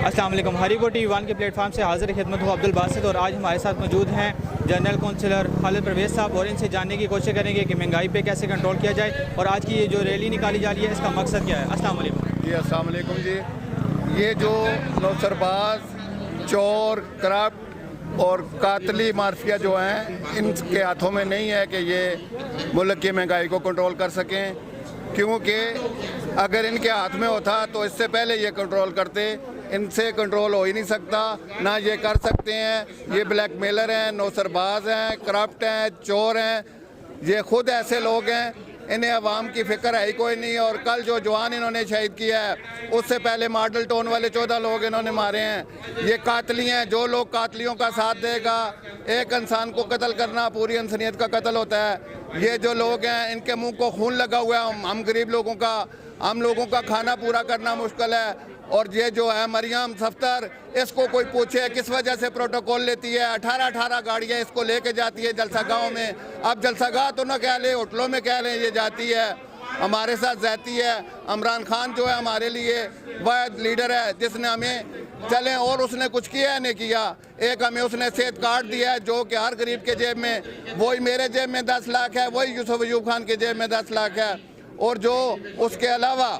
अस्सलाम वालेकुम। हरीको टी1 के प्लेटफॉर्म से हाजिर खिदमत हूँ अब्दुल बासित और आज हमारे साथ मौजूद हैं जनरल कौंसिलर खालिद परवेज़ साहब और इनसे जानने की कोशिश करेंगे कि महंगाई पे कैसे कंट्रोल किया जाए और आज की ये जो रैली निकाली जा रही है इसका मकसद क्या है। अस्सलाम वालेकुम। जी अस्सलाम वालेकुम जी। ये जो नौसरबाज, चोर, करप्ट और कातली माफिया जो हैं इनके हाथों में नहीं है कि ये मुल्क की महंगाई को कंट्रोल कर सकें, क्योंकि अगर इनके हाथ में होता तो इससे पहले ये कंट्रोल करते। इनसे कंट्रोल हो ही नहीं सकता, ना ये कर सकते हैं। ये ब्लैकमेलर हैं, नौसरबाज हैं, करप्ट हैं, चोर हैं। ये खुद ऐसे लोग हैं, इन्हें अवाम की फ़िक्र है ही कोई नहीं। और कल जो जवान इन्होंने शहीद किया है उससे पहले मॉडल टाउन वाले 14 लोग इन्होंने मारे हैं। ये कातली हैं। जो लोग कातलियों का साथ देगा, एक इंसान को कत्ल करना पूरी इंसानियत का कत्ल होता है। ये जो लोग हैं इनके मुंह को खून लगा हुआ है। हम गरीब लोगों का, हम लोगों का खाना पूरा करना मुश्किल है। और ये जो है मरियम सफ्तर, इसको कोई पूछे किस वजह से प्रोटोकॉल लेती है। 18 गाड़ियाँ इसको लेके जाती है जलसा गाँव में। अब जलसा गाह तो ना कह लें, होटलों में कह लें, ये जाती है हमारे साथ जाती है। इमरान खान जो है हमारे लिए वह लीडर है जिसने हमें चलें, और उसने कुछ किया नहीं किया। एक हमें उसने सेहत कार्ड दिया है जो कि हर गरीब के जेब में, वही मेरे जेब में 10 लाख है, वही यूसुफ अयूब खान के जेब में 10 लाख है। और जो उसके अलावा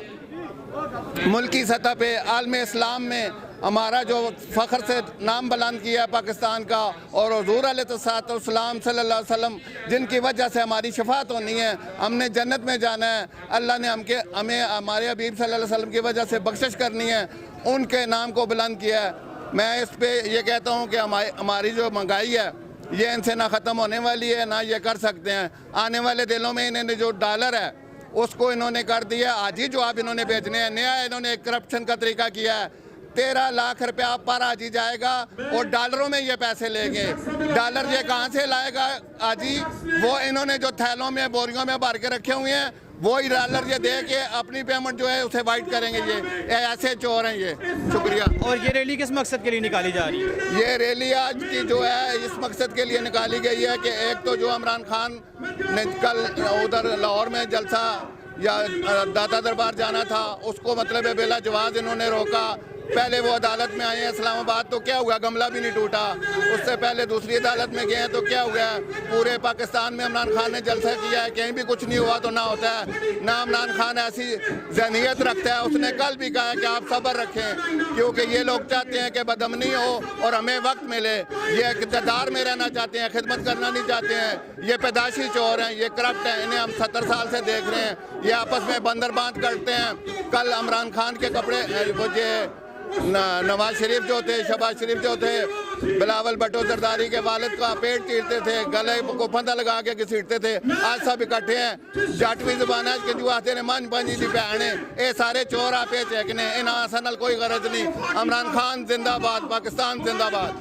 मुल्की सतह पे आलम इस्लाम में हमारा जो फ़ख्र से नाम बुलंद किया पाकिस्तान का, और हुज़ूर अलैहिस्सलाम सल्लल्लाहु अलैहि वसल्लम जिनकी वजह से हमारी शफात होनी है, हमने जन्नत में जाना है, अल्लाह ने हमें हमारे हबीब सल्लल्लाहु अलैहि वसल्लम की वजह से बख्शिश करनी है, उनके नाम को बुलंद किया है। मैं इस पर यह कहता हूँ कि हमारी जो महंगाई है ये इनसे ना ख़त्म होने वाली है, ना ये कर सकते हैं। आने वाले दिनों में इन्होंने जो डॉलर है उसको इन्होंने कर दिया। आज ही जो आप इन्होंने बेचने हैं, नया इन्होंने करप्शन का तरीका किया है। 13 लाख रुपया पर आज ही जाएगा और डॉलरों में ये पैसे लेंगे। डॉलर ये कहाँ से लाएगा आज ही? वो इन्होंने जो थैलों में बोरियों में भर के रखे हुए हैं वो ही डॉलर ये दे के अपनी पेमेंट जो है उसे वाइट करेंगे। ये ऐसे चोर हैं ये। शुक्रिया। और ये रैली किस मकसद के लिए निकाली जा रही है? ये रैली आज की जो है इस मकसद के लिए निकाली गई है कि एक तो जो इमरान खान ने कल उधर लाहौर में जलसा या दाता दरबार जाना था, उसको मतलब है बेला जवाब इन्होंने रोका। पहले वो अदालत में आए हैं इस्लामाबाद, तो क्या हुआ? गमला भी नहीं टूटा। उससे पहले दूसरी अदालत में गए हैं तो क्या हुआ? पूरे पाकिस्तान में इमरान खान ने जलसा किया है, कहीं भी कुछ नहीं हुआ तो ना होता है ना। इमरान खान ऐसी ज़हनियत रखता है। उसने कल भी कहा है कि आप सब्र रखें, क्योंकि ये लोग चाहते हैं कि बदअमनी हो और हमें वक्त मिले। ये इक़्तिदार में रहना चाहते हैं, खिदमत करना नहीं चाहते हैं। ये पैदाशी चोर हैं, ये करप्ट हैं। इन्हें हम 70 साल से देख रहे हैं। ये आपस में बंदरबांट करते हैं। कल इमरान खान के कपड़े वो नवाज शरीफ जो थे, शहबाज शरीफ जो थे, बिलावल भुट्टो जरदारी के वालिद का पेट चीरते थे, गले को फंदा लगा के घसीटते थे। आज सब इकट्ठे हैं। जाटवी जुबान है कि जो आते ने मन पानी दी भैन ये सारे चोर आपे चेकने। इन आसन कोई गरज नहीं। इमरान खान जिंदाबाद, पाकिस्तान जिंदाबाद।